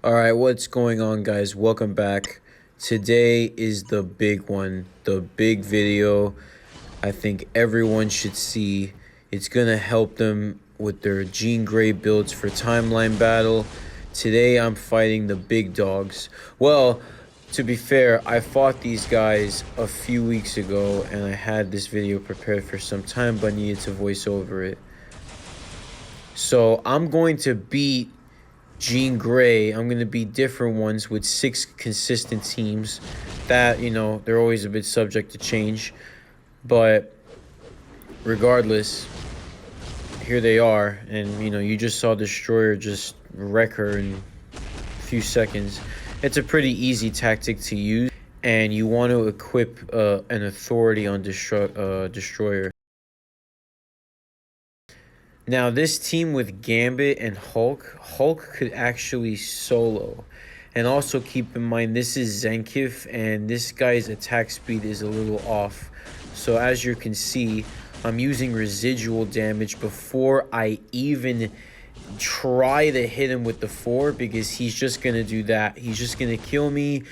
All right, what's going on, guys? Welcome back. Today is the big one, the big video I think everyone should see. It's going to help them with their Jean Gray builds for timeline battle. Today I'm fighting the big dogs. Well, to be fair, I fought these guys a few weeks ago and I had this video prepared for some time, but needed to voice over it. So I'm going to beat Jean Gray. I'm going to beat different ones with 6 consistent teams that, they're always a bit subject to change. But regardless, here they are. And, you just saw Destroyer just wreck her in a few seconds. It's a pretty easy tactic to use. And you want to equip an authority on Destroyer. Now, this team with Gambit and Hulk could actually solo. And also keep in mind, this is Zenkif, and this guy's attack speed is a little off. So as you can see, I'm using residual damage before I even try to hit him with the 4, because he's just going to do that. He's just going to kill me,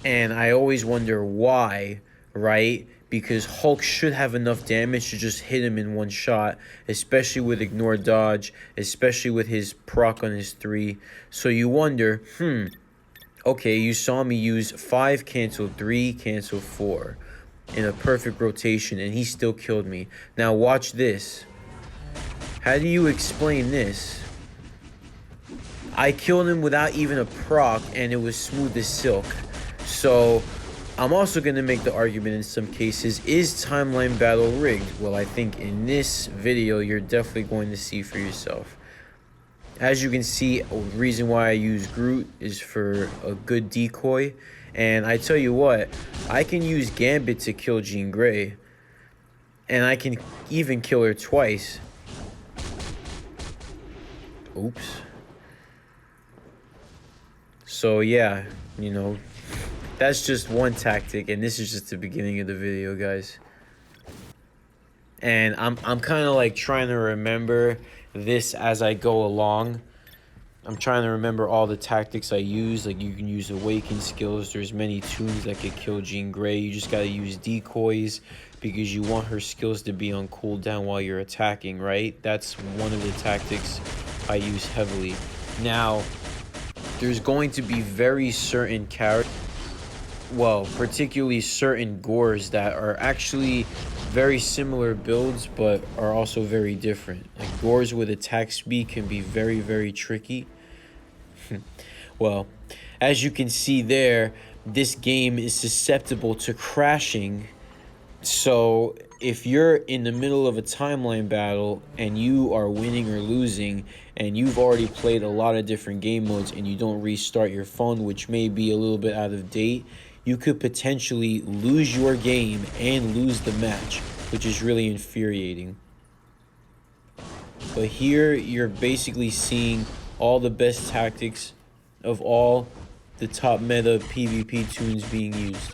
and I always wonder why, right? Because Hulk should have enough damage to just hit him in one shot, especially with ignore dodge, especially with his proc on his 3. So you wonder, okay, you saw me use 5, cancel 3, cancel 4 in a perfect rotation, and he still killed me. Now watch this. How do you explain this? I killed him without even a proc, and it was smooth as silk. So I'm also going to make the argument in some cases, is timeline battle rigged? Well, I think in this video, you're definitely going to see for yourself. As you can see, the reason why I use Groot is for a good decoy. And I tell you what, I can use Gambit to kill Jean Gray. And I can even kill her twice. Oops. So yeah, that's just one tactic, and this is just the beginning of the video, guys. And I'm kind of like trying to remember this as I go along. I'm trying to remember all the tactics I use. Like, you can use awaken skills. There's many tunes that could kill Jean Gray. You just got to use decoys because you want her skills to be on cooldown while you're attacking, right? That's one of the tactics I use heavily. Now, there's going to be very certain characters, well, particularly certain Gorrs that are actually very similar builds, but are also very different. Like, Gorrs with attack speed can be very, very tricky. Well, as you can see there, this game is susceptible to crashing. So if you're in the middle of a timeline battle and you are winning or losing, and you've already played a lot of different game modes and you don't restart your phone, which may be a little bit out of date, you could potentially lose your game and lose the match, which is really infuriating. But here you're basically seeing all the best tactics of all the top meta PvP tunes being used.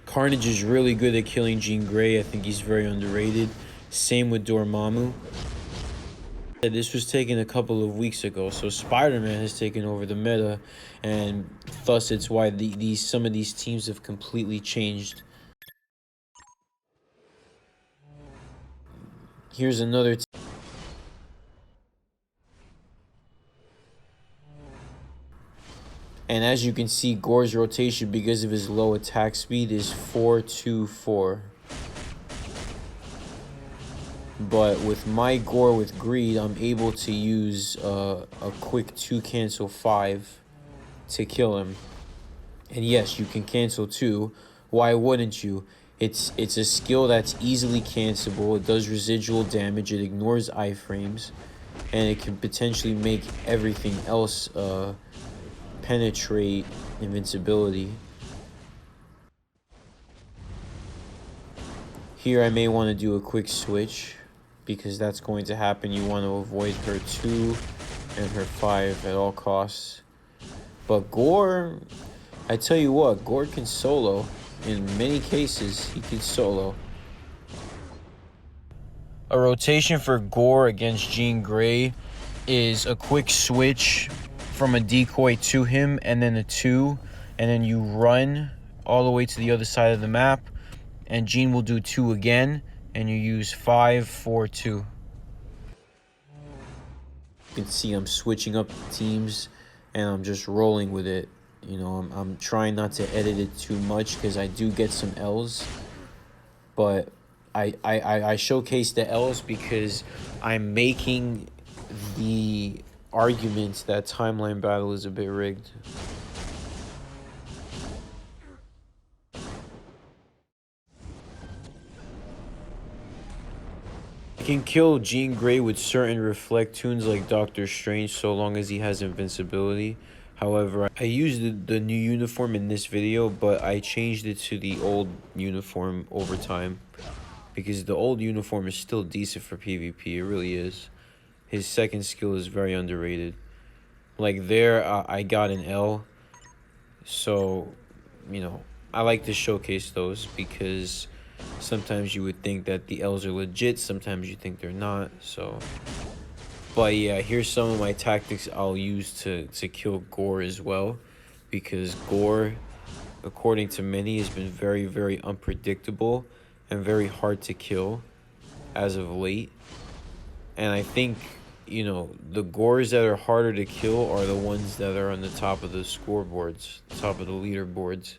Carnage is really good at killing Jean Gray. I think he's very underrated. Same with Dormammu. This was taken a couple of weeks ago, so Spider-Man has taken over the meta, and thus it's why some of these teams have completely changed. Here's another team. And as you can see, Gorr's rotation, because of his low attack speed, is 4-2-4. But with my Gorr with Greed, I'm able to use a quick 2 cancel 5 to kill him. And yes, you can cancel 2. Why wouldn't you? It's a skill that's easily cancelable. It does residual damage. It ignores iframes. And it can potentially make everything else penetrate invincibility. Here I may want to do a quick switch, because that's going to happen. You want to avoid her 2 and her 5 at all costs. But Gorr, I tell you what, Gorr can solo. In many cases, he can solo. A rotation for Gorr against Jean Gray is a quick switch from a decoy to him and then a 2, and then you run all the way to the other side of the map, and Jean will do 2 again, and you use 5, 4, 2. You can see I'm switching up teams and I'm just rolling with it. You know, I'm trying not to edit it too much because I do get some L's, but I showcase the L's because I'm making the argument that timeline battle is a bit rigged. I can kill Jean Gray with certain reflect tunes like Doctor Strange so long as he has invincibility. However, I used the new uniform in this video, but I changed it to the old uniform over time because the old uniform is still decent for PvP. It really is. His second skill is very underrated. Like there, I got an L. So, you know, I like to showcase those because sometimes you would think that the L's are legit. Sometimes you think they're not. So, but yeah, here's some of my tactics I'll use to kill Gorr as well. Because Gorr, according to many, has been very, very unpredictable and very hard to kill as of late. And I think, you know, the Gorrs that are harder to kill are the ones that are on the top of the scoreboards, top of the leaderboards,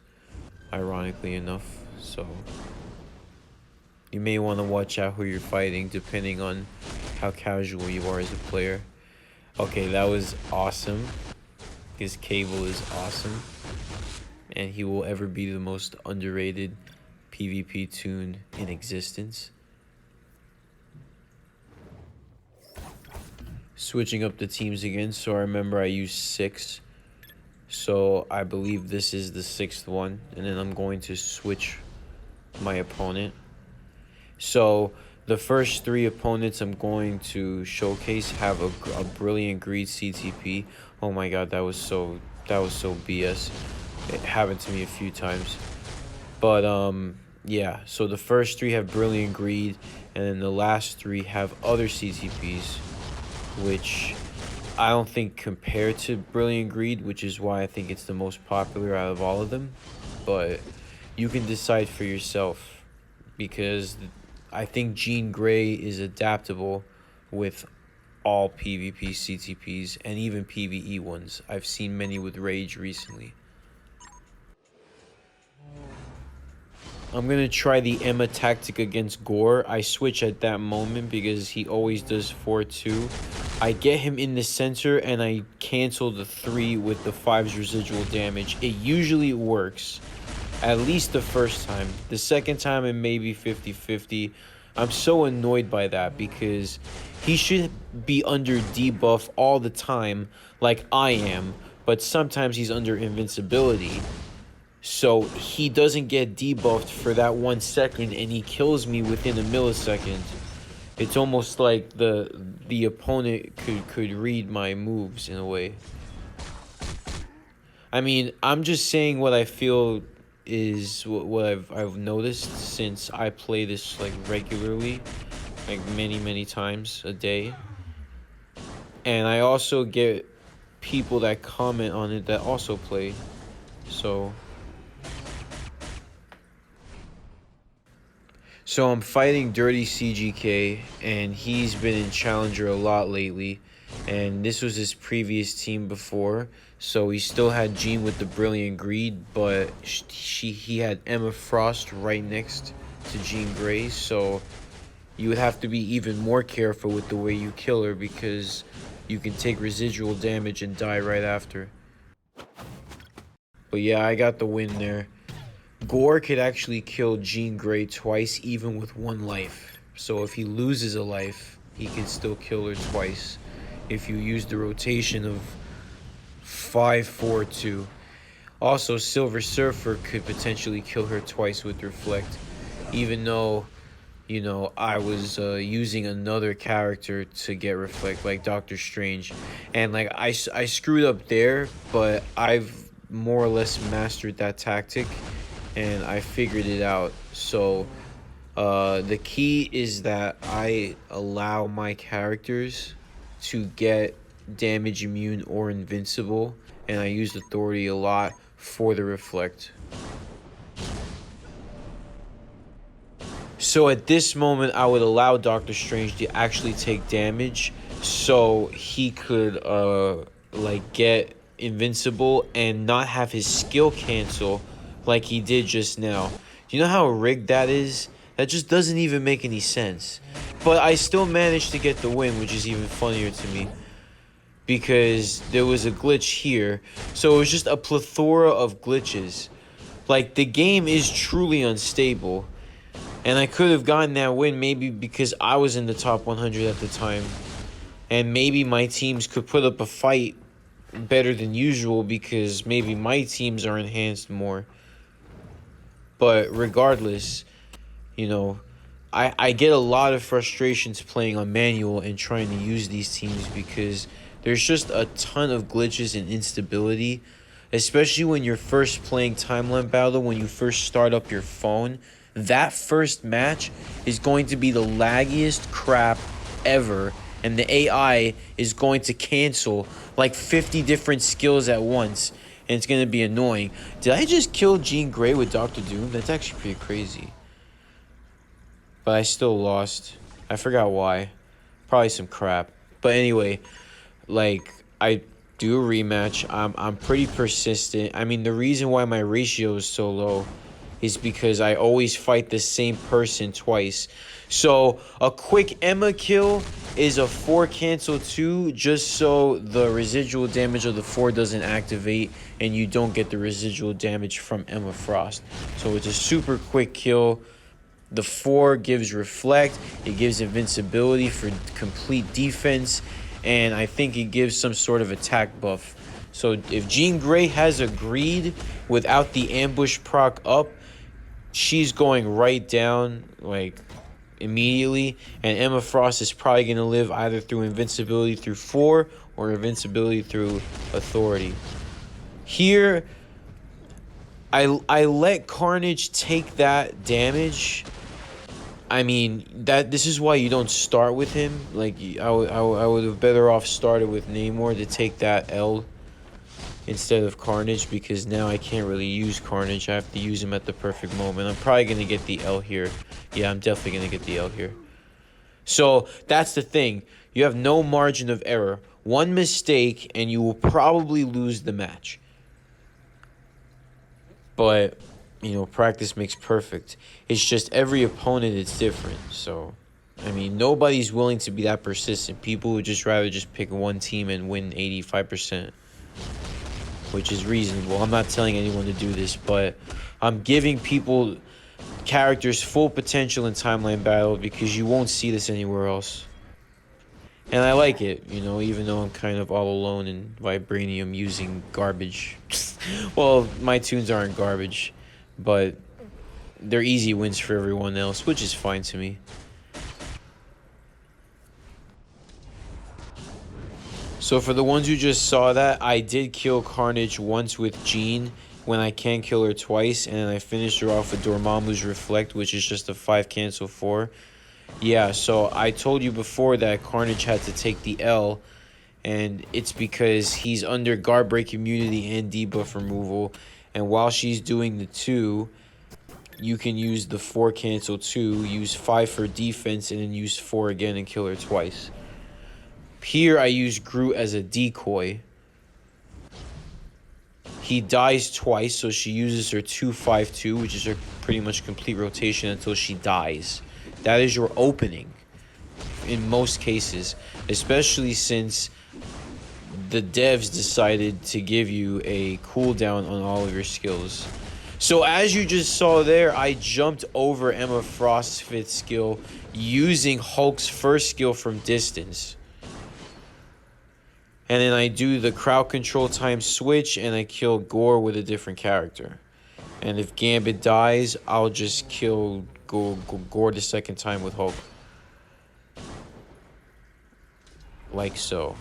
ironically enough. So you may want to watch out who you're fighting depending on how casual you are as a player. Okay, that was awesome. His cable is awesome. And he will ever be the most underrated PvP tune in existence. Switching up the teams again, so I remember I used 6. So I believe this is the 6th one, and then I'm going to switch my opponent. So the first 3 opponents I'm going to showcase have a brilliant greed CTP. Oh my god, that was so BS. It happened to me a few times. But yeah, so the first 3 have brilliant greed, and then the last 3 have other CTPs, which I don't think compare to Brilliant Greed, which is why I think it's the most popular out of all of them. But you can decide for yourself, because I think Jean Gray is adaptable with all PvP CTPs and even PvE ones. I've seen many with Rage recently. I'm going to try the Emma tactic against Gorr. I switch at that moment because he always does 4-2. I get him in the center and I cancel the 3 with the 5's residual damage. It usually works, at least the first time. The second time it may be 50-50. I'm so annoyed by that because he should be under debuff all the time like I am, but sometimes he's under invincibility. So he doesn't get debuffed for that 1 second and he kills me within a millisecond. It's almost like the opponent could read my moves in a way. I mean, I'm just saying what I feel is what I've noticed since I play this like regularly, like many times a day. And I also get people that comment on it that also play. So I'm fighting Dirty CGK, and he's been in Challenger a lot lately, and this was his previous team before, so he still had Jean with the Brilliant Greed, but he had Emma Frost right next to Jean Gray, so you would have to be even more careful with the way you kill her because you can take residual damage and die right after. But yeah, I got the win there. Gorr could actually kill Jean Gray twice, even with 1 life. So if he loses a life, he can still kill her twice if you use the rotation of 5-4-2. Also, Silver Surfer could potentially kill her twice with Reflect, even though, you know, I was using another character to get Reflect, like Doctor Strange. And like I screwed up there, but I've more or less mastered that tactic. And I figured it out. So the key is that I allow my characters to get damage immune or invincible, and I used authority a lot for the reflect. So at this moment, I would allow Doctor Strange to actually take damage so he could like get invincible and not have his skill cancel like he did just now. Do you know how rigged that is? That just doesn't even make any sense. But I still managed to get the win, which is even funnier to me, because there was a glitch here. So it was just a plethora of glitches. Like, the game is truly unstable. And I could have gotten that win maybe because I was in the top 100 at the time. And maybe my teams could put up a fight better than usual because maybe my teams are enhanced more. But regardless, you know, I get a lot of frustrations playing on manual and trying to use these teams because there's just a ton of glitches and instability. Especially when you're first playing Timeline Battle, when you first start up your phone. That first match is going to be the laggiest crap ever, and the AI is going to cancel like 50 different skills at once, and it's going to be annoying. Did I just kill Jean Gray with Dr. Doom? That's actually pretty crazy. But I still lost. I forgot why. Probably some crap. But anyway, like, I do a rematch. I'm pretty persistent. I mean, the reason why my ratio is so low is because I always fight the same person twice. So a quick Emma kill is a 4 cancel 2 just so the residual damage of the 4 doesn't activate and you don't get the residual damage from Emma Frost. So it's a super quick kill. The 4 gives reflect, it gives invincibility for complete defense, and I think it gives some sort of attack buff. So if Jean Grey has agreed without the ambush proc up, she's going right down, like, immediately. And Emma Frost is probably going to live either through invincibility through 4 or invincibility through authority. Here, I let Carnage take that damage. I mean, this is why you don't start with him. Like, I would have better off started with Namor to take that L instead of Carnage, because now I can't really use Carnage. I have to use him at the perfect moment. I'm probably going to get the L here. Yeah, I'm definitely going to get the L here. So that's the thing. You have no margin of error. One mistake and you will probably lose the match. But, you know, practice makes perfect. It's just every opponent is different. So, I mean, nobody's willing to be that persistent. People would just rather just pick one team and win 85%. Which is reasonable. I'm not telling anyone to do this, but I'm giving people characters full potential in Timeline Battle because you won't see this anywhere else. And I like it, you know, even though I'm kind of all alone in Vibranium using garbage. Well, my tunes aren't garbage, but they're easy wins for everyone else, which is fine to me. So for the ones who just saw that, I did kill Carnage once with Jean when I can kill her twice, and then I finished her off with Dormammu's Reflect, which is just a 5 cancel 4. Yeah, so I told you before that Carnage had to take the L, and it's because he's under guard break immunity and debuff removal, and while she's doing the 2, you can use the 4 cancel 2, use 5 for defense, and then use 4 again and kill her twice. Here I use Groot as a decoy. He dies twice, so she uses her 2-5-2, which is her pretty much complete rotation until she dies. That is your opening in most cases, especially since the devs decided to give you a cooldown on all of your skills. So as you just saw there, I jumped over Emma Frost's 5th skill using Hulk's first skill from distance. And then I do the crowd control time switch and I kill Gorr with a different character. And if Gambit dies, I'll just kill Gorr the second time with Hulk. Like so.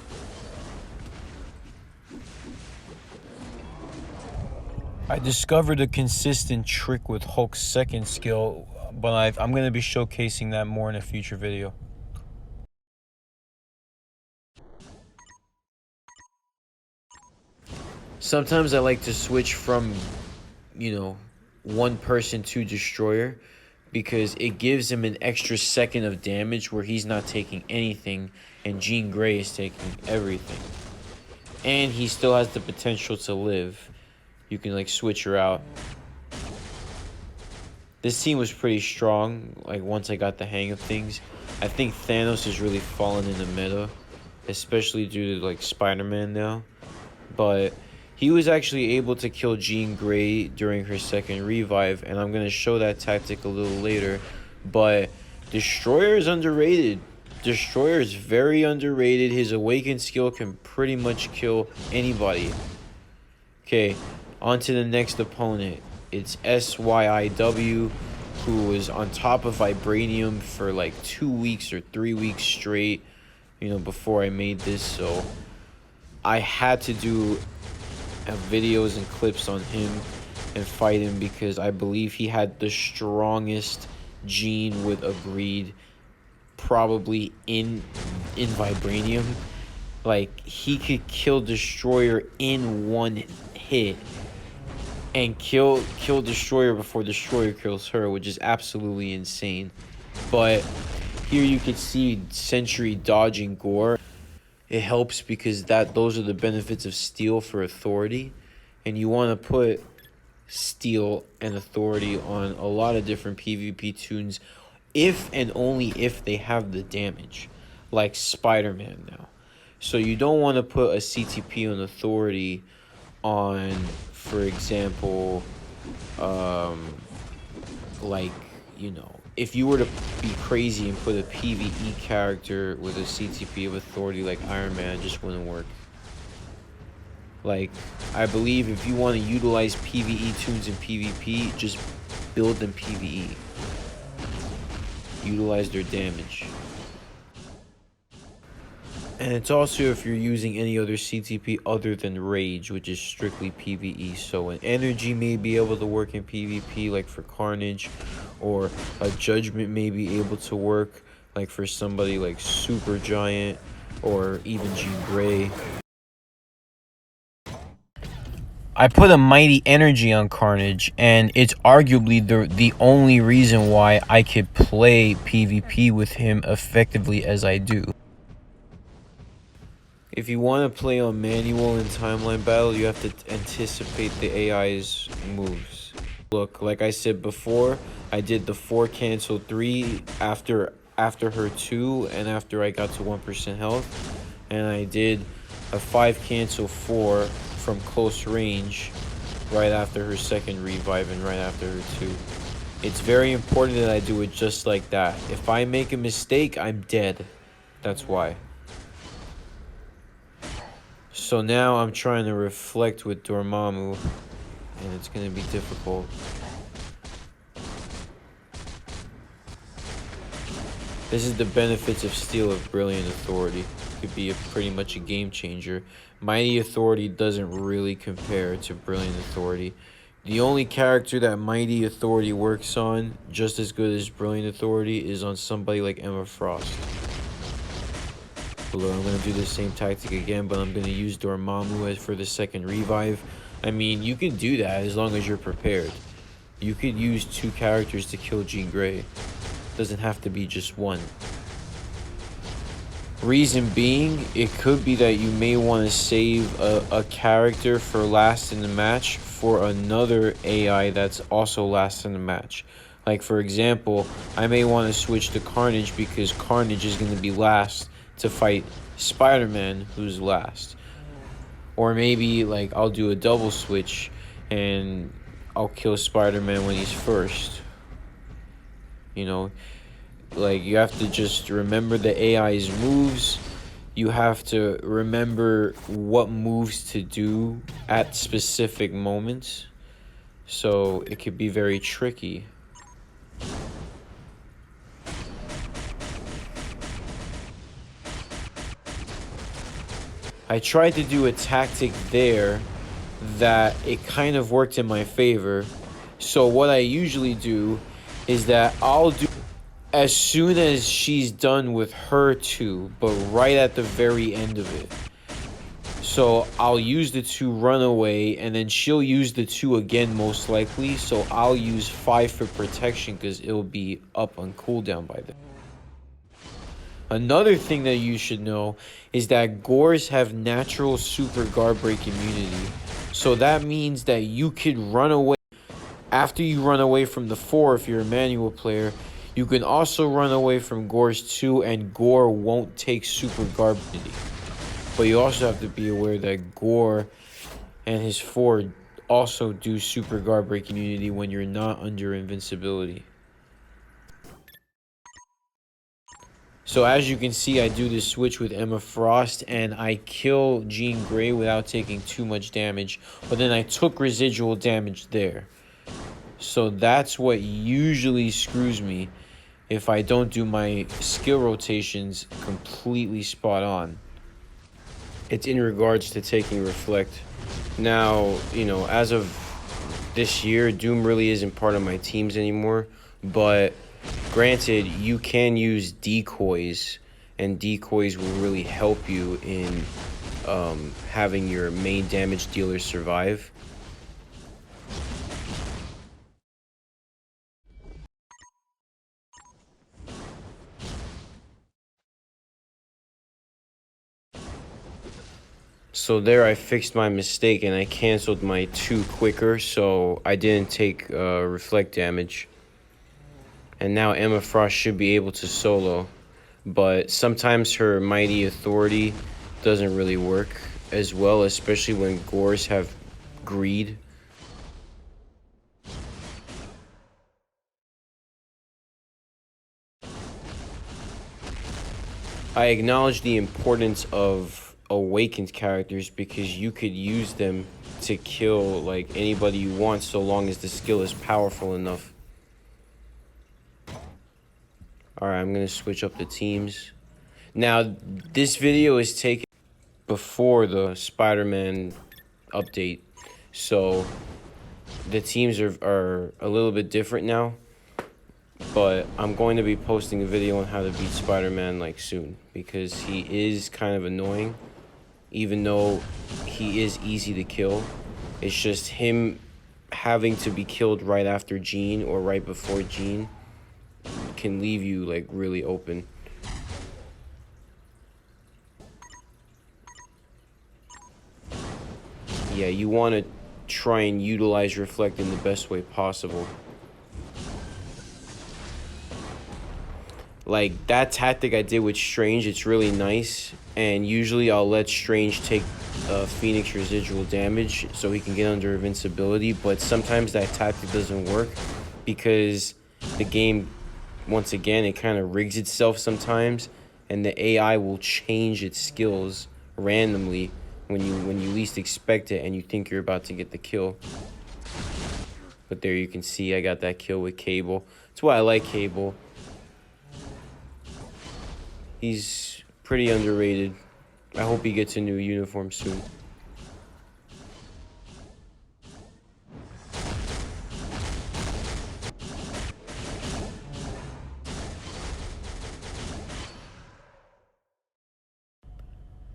I discovered a consistent trick with Hulk's second skill, but I'm going to be showcasing that more in a future video. Sometimes I like to switch from, you know, one person to destroyer, because it gives him an extra second of damage where he's not taking anything and Jean Gray is taking everything. And he still has the potential to live. You can like switch her out. This team was pretty strong, like once I got the hang of things. I think Thanos has really fallen in the meta, especially due to like Spider-Man now. But he was actually able to kill Jean Grey during her second revive, and I'm going to show that tactic a little later. But Destroyer is underrated. Destroyer is very underrated. His Awakened skill can pretty much kill anybody. Okay, on to the next opponent. It's SYIW, who was on top of Vibranium for like 2 weeks or 3 weeks straight, you know, before I made this. So I had to do videos and clips on him and fight him because I believe he had the strongest gene with a greed probably in Vibranium. Like, he could kill Destroyer in one hit and kill Destroyer before Destroyer kills her, which is absolutely insane. But here you can see Sentry dodging Gorr. It helps because those are the benefits of Steel for Authority, and you want to put Steel and Authority on a lot of different PvP tunes if and only if they have the damage, like Spider-Man now. So you don't want to put a CTP on Authority on, for example, like, you know, if you were to be crazy and put a PvE character with a CTP of Authority like Iron Man, it just wouldn't work. Like, I believe if you want to utilize PvE tunes in PvP, just build them PvE. Utilize their damage. And it's also if you're using any other CTP other than Rage, which is strictly PvE. So an Energy may be able to work in PvP, like for Carnage, or a Judgment may be able to work, like for somebody like Super Giant, or even Jean Grey. I put a Mighty Energy on Carnage, and it's arguably the only reason why I could play PvP with him effectively as I do. If you want to play on manual and timeline battle, you have to anticipate the AI's moves. Look, like I said before, I did the 4 cancel 3 after her 2 and after I got to 1% health. And I did a 5 cancel 4 from close range right after her second revive and right after her 2. It's very important that I do it just like that. If I make a mistake, I'm dead. That's why. So now I'm trying to reflect with Dormammu, and it's going to be difficult. This is the benefits of Steel of Brilliant Authority. It could be pretty much a game changer. Mighty Authority doesn't really compare to Brilliant Authority. The only character that Mighty Authority works on just as good as Brilliant Authority is on somebody like Emma Frost. I'm going to do the same tactic again, but I'm going to use Dormammu for the second revive. I mean, you can do that as long as you're prepared. You could use 2 characters to kill Jean Grey. Doesn't have to be just one. Reason being, it could be that you may want to save a character for last in the match for another AI that's also last in the match. Like, for example, I may want to switch to Carnage because Carnage is going to be last to fight Spider-Man, who's last. Or maybe like I'll do a double switch and I'll kill Spider-Man when he's first. You know, like you have to just remember the AI's moves. You have to remember what moves to do at specific moments. So it could be very tricky. I tried to do a tactic there that it kind of worked in my favor. So what I usually do is that I'll do as soon as she's done with her 2, but right at the very end of it. So I'll use the 2 run away, and then she'll use the 2 again most likely. So I'll use 5 for protection because it'll be up on cooldown by then. Another thing that you should know is that Gorrs have natural super guard break immunity. So that means that you could run away. After you run away from the 4, if you're a manual player, you can also run away from Gorrs 2, and Gorr won't take super guard immunity. But you also have to be aware that Gorr and his 4 also do super guard break immunity when you're not under invincibility. So as you can see, I do this switch with Emma Frost, and I kill Jean Gray without taking too much damage, but then I took residual damage there. So that's what usually screws me if I don't do my skill rotations completely spot on. It's in regards to taking Reflect. Now, you know, as of this year, Doom really isn't part of my teams anymore, but granted, you can use decoys, and decoys will really help you in having your main damage dealer survive. So there I fixed my mistake, and I canceled my 2 quicker, so I didn't take reflect damage. And now Emma Frost should be able to solo, but sometimes her Mighty Authority doesn't really work as well, especially when Gorrs have greed. I acknowledge the importance of awakened characters because you could use them to kill like anybody you want so long as the skill is powerful enough. Alright, I'm gonna switch up the teams. Now, this video is taken before the Spider-Man update, so the teams are a little bit different now, but I'm going to be posting a video on how to beat Spider-Man like soon because he is kind of annoying. Even though he is easy to kill, it's just him having to be killed right after Jean or right before Jean can leave you like really open. Yeah, you want to try and utilize Reflect in the best way possible. Like that tactic I did with Strange, it's really nice, and usually I'll let Strange take Phoenix residual damage so he can get under invincibility, but sometimes that tactic doesn't work because the game, once again, it kind of rigs itself sometimes, and the AI will change its skills randomly when you least expect it and you think you're about to get the kill. But there you can see I got that kill with Cable. That's why I like Cable. He's pretty underrated. I hope he gets a new uniform soon.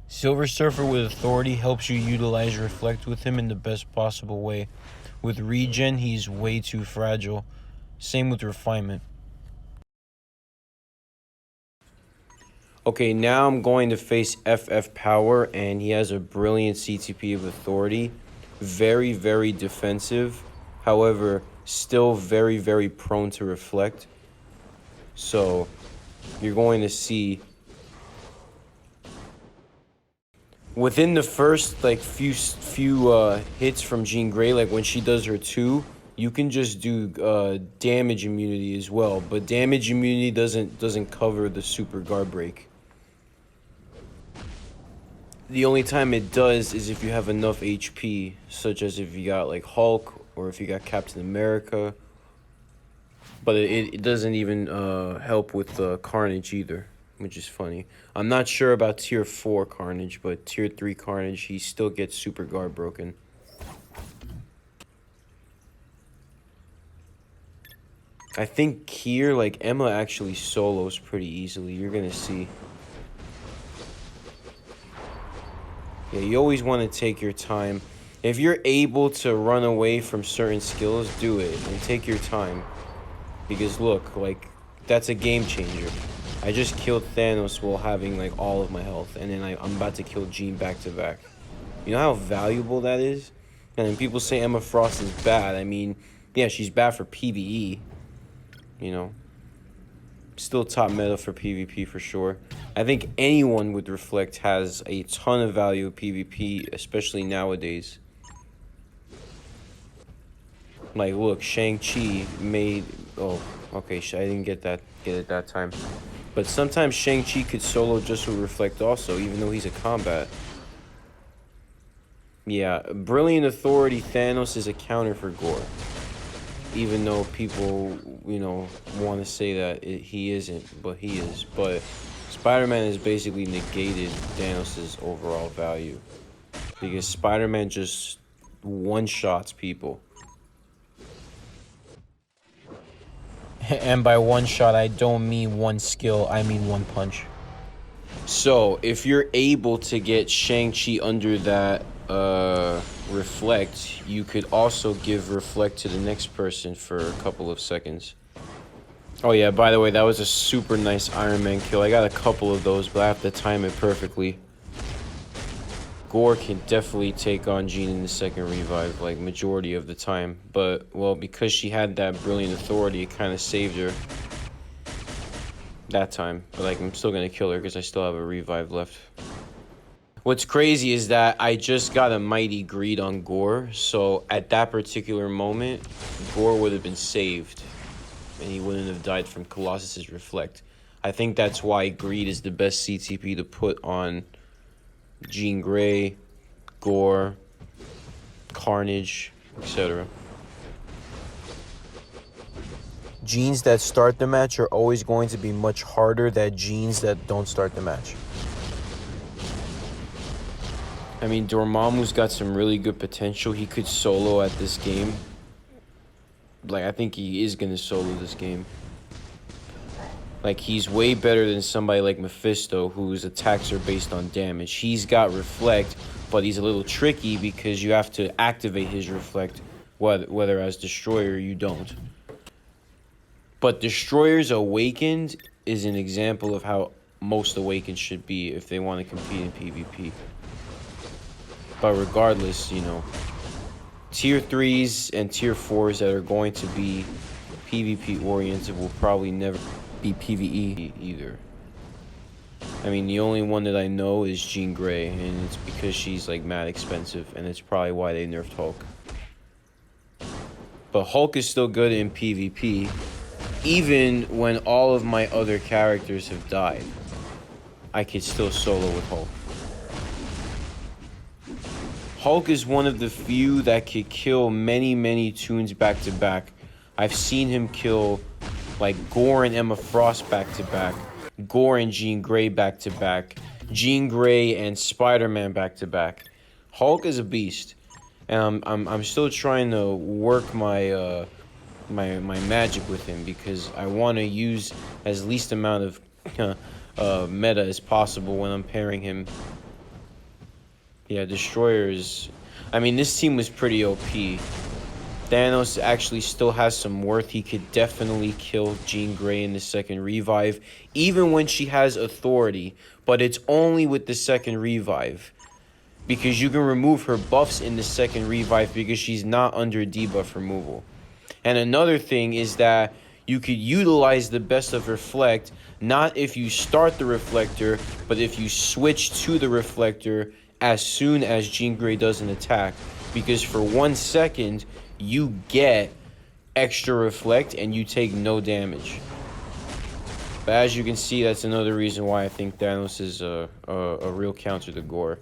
Silver Surfer with Authority helps you utilize Reflect with him in the best possible way. With Regen, he's way too fragile. Same with Refinement. Okay, now I'm going to face FF Power, and he has a brilliant CTP of Authority. Very, very defensive. However, still very, very prone to Reflect. So, you're going to see within the first like few hits from Jean Grey, like when she does her 2, you can just do damage immunity as well. But damage immunity doesn't cover the super guard break. The only time it does is if you have enough HP, such as if you got like Hulk or if you got Captain America. But it doesn't even help with Carnage either, which is funny. I'm not sure about tier 4 Carnage, but tier 3 Carnage, he still gets super guard broken. I think here, like, Emma actually solos pretty easily. You're gonna see. Yeah, you always want to take your time. If you're able to run away from certain skills, do it and take your time. Because look, like, that's a game changer. I just killed Thanos while having like all of my health, and then I'm about to kill Jean back to back. You know how valuable that is? And then people say Emma Frost is bad. I mean, yeah, she's bad for PvE. You know, still top meta for PvP for sure. I think anyone with Reflect has a ton of value in PvP, especially nowadays. Like, look, Shang-Chi made... Oh, okay, I didn't get it that time. But sometimes Shang-Chi could solo just with Reflect also, even though he's a combat. Yeah, Brilliant Authority Thanos is a counter for Gorr. Even though people, you know, want to say that he isn't, but he is. But Spider-Man has basically negated Thanos' overall value. Because Spider-Man just one-shots people. And by one shot, I don't mean one skill, I mean one punch. So, if you're able to get Shang-Chi under that Reflect, you could also give Reflect to the next person for a couple of seconds. Oh yeah, by the way, that was a super nice Iron Man kill. I got a couple of those, but I have to time it perfectly. Gorr can definitely take on Jean in the second revive, like, majority of the time. But, well, because she had that Brilliant Authority, it kind of saved her that time. But, like, I'm still going to kill her because I still have a revive left. What's crazy is that I just got a Mighty Greed on Gorr, so at that particular moment, Gorr would have been saved, and he wouldn't have died from Colossus's Reflect. I think that's why Greed is the best CTP to put on Jean Gray, Gorr, Carnage, etc. Genes that start the match are always going to be much harder than genes that don't start the match. I mean, Dormammu's got some really good potential. He could solo at this game. Like, I think he is going to solo this game. Like, he's way better than somebody like Mephisto, whose attacks are based on damage. He's got Reflect, but he's a little tricky because you have to activate his Reflect, whether as Destroyer you don't. But Destroyer's Awakened is an example of how most Awakened should be if they want to compete in PvP. But regardless, you know, Tier 3s and Tier 4s that are going to be PvP oriented will probably never be PvE either. I mean, the only one that I know is Jean Gray, and it's because she's like mad expensive, and it's probably why they nerfed Hulk. But Hulk is still good in PvP, even when all of my other characters have died. I could still solo with Hulk. Hulk is one of the few that could kill many toons back to back. I've seen him kill like Gorr and Emma Frost back to back, Gorr and Jean Gray back to back, Jean Gray and Spider-Man back to back. Hulk is a beast, and I'm still trying to work my my magic with him because I want to use as least amount of meta as possible when I'm pairing him. Yeah, Destroyers. I mean, this team was pretty OP. Thanos actually still has some worth. He could definitely kill Jean Grey in the second revive, even when she has authority. But it's only with the second revive, because you can remove her buffs in the second revive because she's not under debuff removal. And another thing is that you could utilize the best of Reflect, not if you start the Reflector, but if you switch to the Reflector as soon as Jean Grey does an attack, because for 1 second you get extra Reflect and you take no damage. But as you can see, that's another reason why I think Thanos is a real counter to Gorr.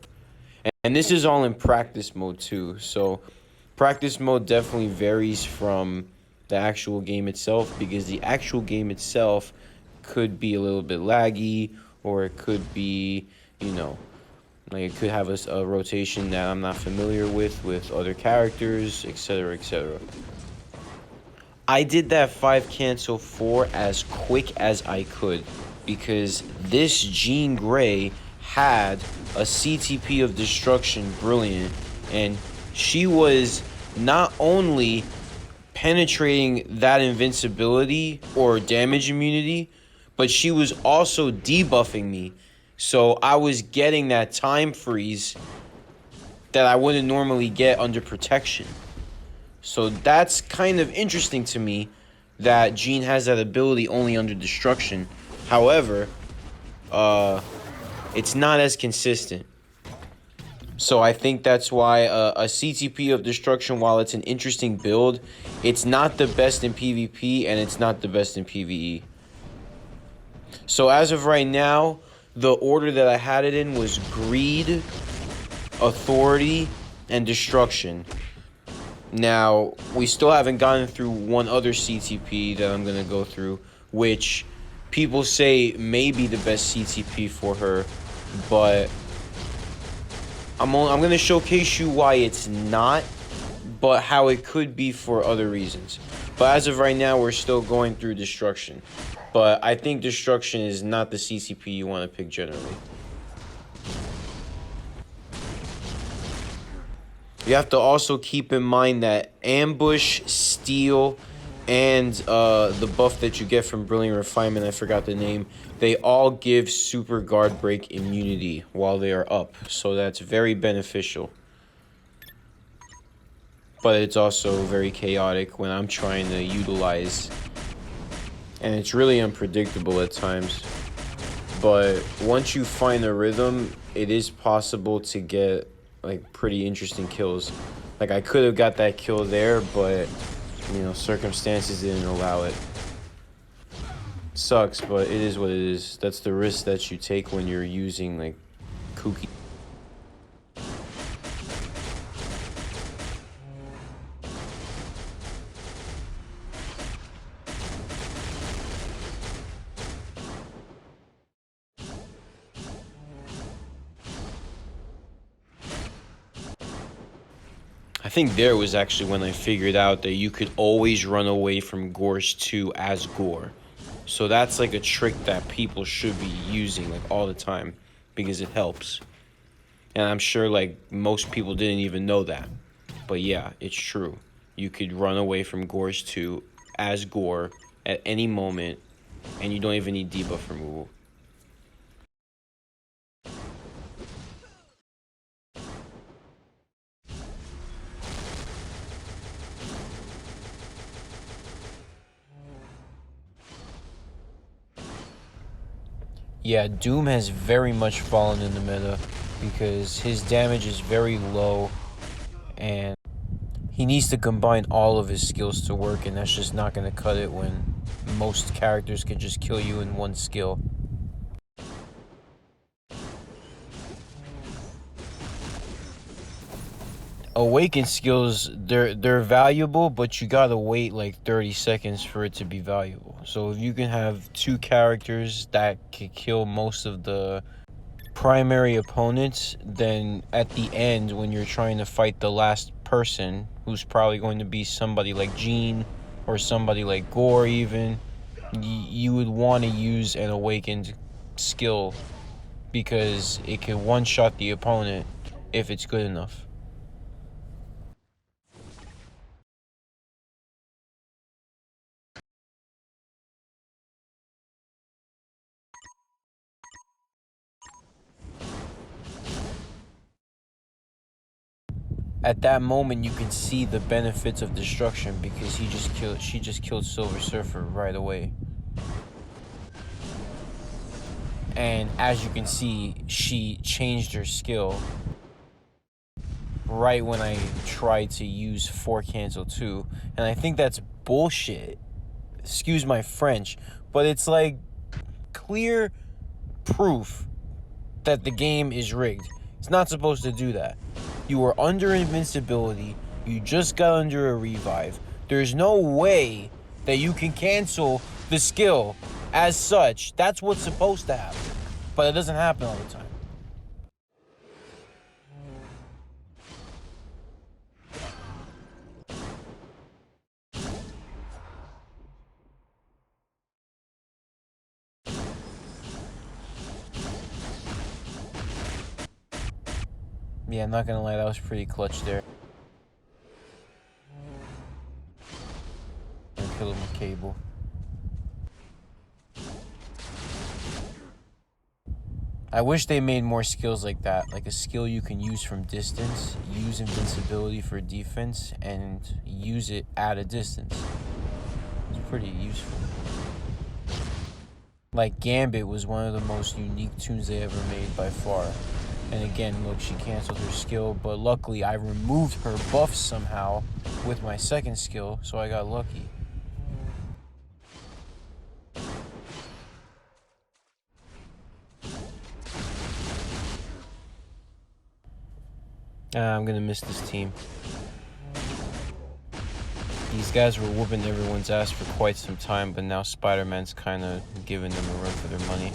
And this is all in practice mode too, so practice mode definitely varies from the actual game itself, because the actual game itself could be a little bit laggy, or it could be, you know, like it could have a rotation that I'm not familiar with other characters, etc, etc. I did that 5 cancel 4 as quick as I could, because this Jean Grey had a CTP of destruction brilliant, and she was not only penetrating that invincibility or damage immunity, but she was also debuffing me. So I was getting that time freeze that I wouldn't normally get under protection. So that's kind of interesting to me that Jean has that ability only under destruction. However, it's not as consistent. So I think that's why a CTP of destruction, while it's an interesting build, it's not the best in PvP and it's not the best in PvE. So as of right now, the order that I had it in was Greed, Authority, and Destruction. Now, we still haven't gotten through one other CTP that I'm going to go through, which people say may be the best CTP for her, but I'm going to showcase you why it's not, but how it could be for other reasons. But as of right now, we're still going through Destruction. But I think Destruction is not the CCP you want to pick generally. You have to also keep in mind that Ambush, Steal, and the buff that you get from Brilliant Refinement, I forgot the name, they all give Super Guard Break immunity while they are up. So that's very beneficial. But it's also very chaotic when I'm trying to utilize, and it's really unpredictable at times. But once you find a rhythm, it is possible to get like pretty interesting kills. Like I could have got that kill there, but you know, circumstances didn't allow it. Sucks, but it is what it is. That's the risk that you take when you're using like kooky. I think there was actually when I figured out that you could always run away from Gorr's 2 as Gorr. So that's like a trick that people should be using like all the time because it helps. And I'm sure like most people didn't even know that. But yeah, it's true. You could run away from Gorr's 2 as Gorr at any moment and you don't even need debuff removal. Yeah, Doom has very much fallen in the meta because his damage is very low and he needs to combine all of his skills to work, and that's just not going to cut it when most characters can just kill you in one skill. Awakened skills, they're valuable, but you gotta wait like 30 seconds for it to be valuable. So if you can have two characters that can kill most of the primary opponents, then at the end when you're trying to fight the last person, who's probably going to be somebody like Jean or somebody like Gorr even, you would want to use an awakened skill because it can one-shot the opponent if it's good enough. At that moment you can see the benefits of destruction because she just killed Silver Surfer right away. And as you can see, she changed her skill right when I tried to use 4 cancel 2. And I think that's bullshit. Excuse my French, but it's like clear proof that the game is rigged. It's not supposed to do that. You were under invincibility. You just got under a revive. There's no way that you can cancel the skill as such. That's what's supposed to happen. But it doesn't happen all the time. Yeah, I'm not gonna lie, that was pretty clutch there. Kill him with cable. I wish they made more skills like that, like a skill you can use from distance, use invincibility for defense, and use it at a distance. It's pretty useful. Like Gambit was one of the most unique tunes they ever made by far. And again, look, she canceled her skill, but luckily I removed her buff somehow with my second skill, so I got lucky. I'm gonna miss this team. These guys were whooping everyone's ass for quite some time, but now Spider-Man's kind of giving them a run for their money.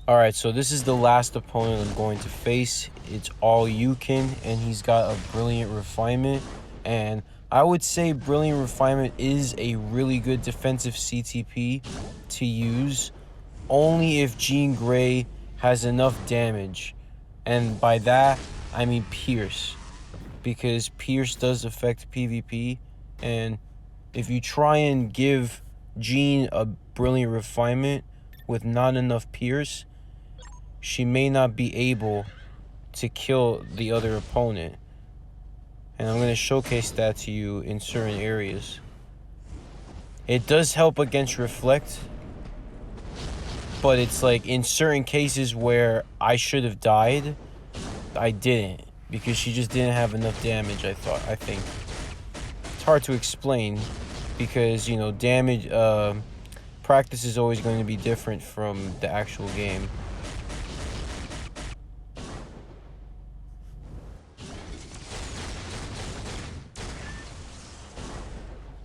Alright, so this is the last opponent I'm going to face. It's all Yukin, and he's got a Brilliant Refinement. And I would say Brilliant Refinement is a really good defensive CTP to use, only if Jean Gray has enough damage. And by that, I mean Pierce. Because Pierce does affect PvP, and if you try and give Jean a Brilliant Refinement with not enough Pierce, she may not be able to kill the other opponent. And I'm going to showcase that to you in certain areas. It does help against Reflect, but it's like in certain cases where I should have died, I didn't, because she just didn't have enough damage, I think. It's hard to explain because, you know, damage, practice is always going to be different from the actual game.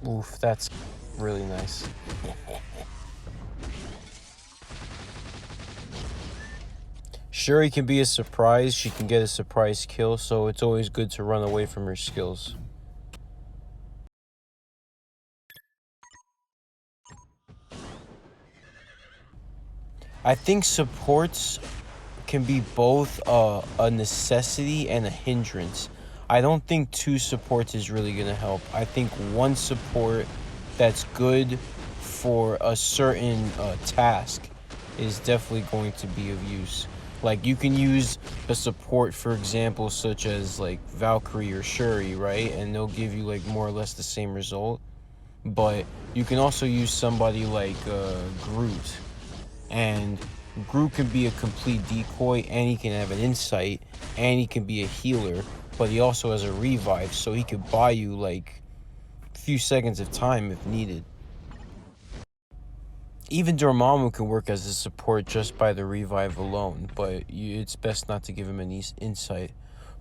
Oof, that's really nice. Shuri can be a surprise. She can get a surprise kill, so it's always good to run away from her skills. I think supports can be both a necessity and a hindrance. I don't think two supports is really going to help. I think one support that's good for a certain task is definitely going to be of use. Like, you can use a support, for example, such as like Valkyrie or Shuri, right? And they'll give you like more or less the same result. But you can also use somebody like Groot. And Groot can be a complete decoy, and he can have an insight, and he can be a healer, but he also has a revive, so he could buy you like a few seconds of time if needed. Even Dormammu can work as a support just by the revive alone, but it's best not to give him an insight.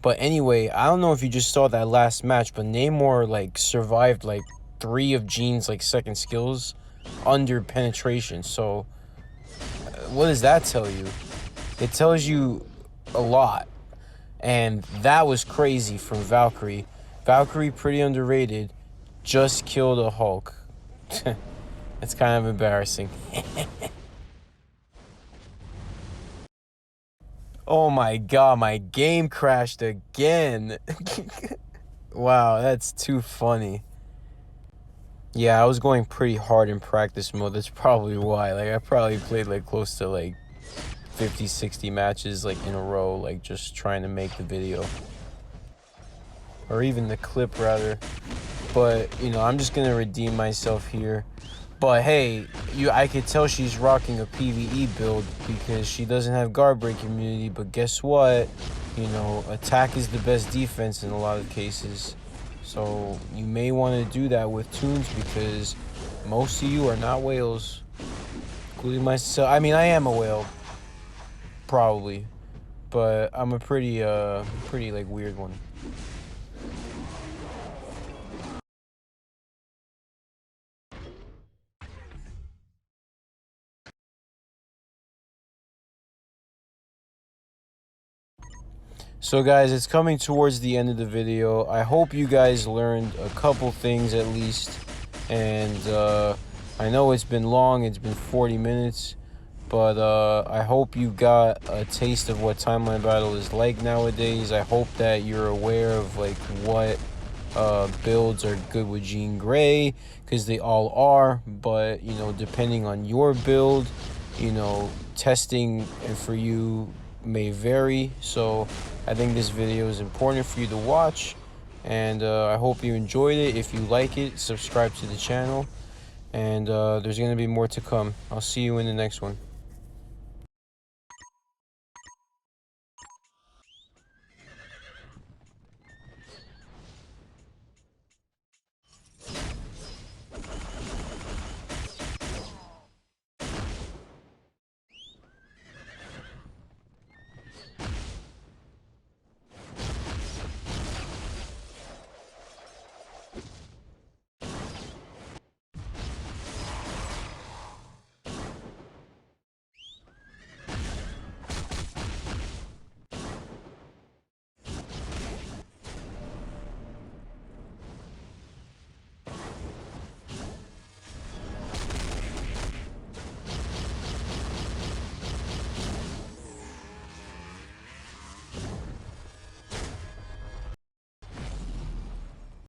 But anyway, I don't know if you just saw that last match, but Namor like survived like 3 of Jean's like second skills under penetration, so what does that tell you? It tells you a lot. And that was crazy from Valkyrie. Valkyrie, pretty underrated, just killed a Hulk. It's kind of embarrassing. Oh my god, my game crashed again. Wow, that's too funny. Yeah, I was going pretty hard in practice mode. That's probably why. Like, I probably played like close to like 50, 60 matches like in a row, like just trying to make the video. Or even the clip, rather. But, you know, I'm just going to redeem myself here. But hey, I could tell she's rocking a PvE build because she doesn't have guard break immunity. But guess what? You know, attack is the best defense in a lot of cases. So you may want to do that with tunes because most of you are not whales. Including myself. I mean, I am a whale. Probably. But I'm a pretty like weird one. So guys, it's coming towards the end of the video. I hope you guys learned a couple things at least. And I know it's been long, it's been 40 minutes. But I hope you got a taste of what timeline battle is like nowadays. I hope that you're aware of like what builds are good with Jean Gray, because they all are. But you know, depending on your build, you know, testing and for you may vary. So I think this video is important for you to watch, and I hope you enjoyed it. If you like it, subscribe to the channel, and there's gonna be more to come. I'll see you in the next one.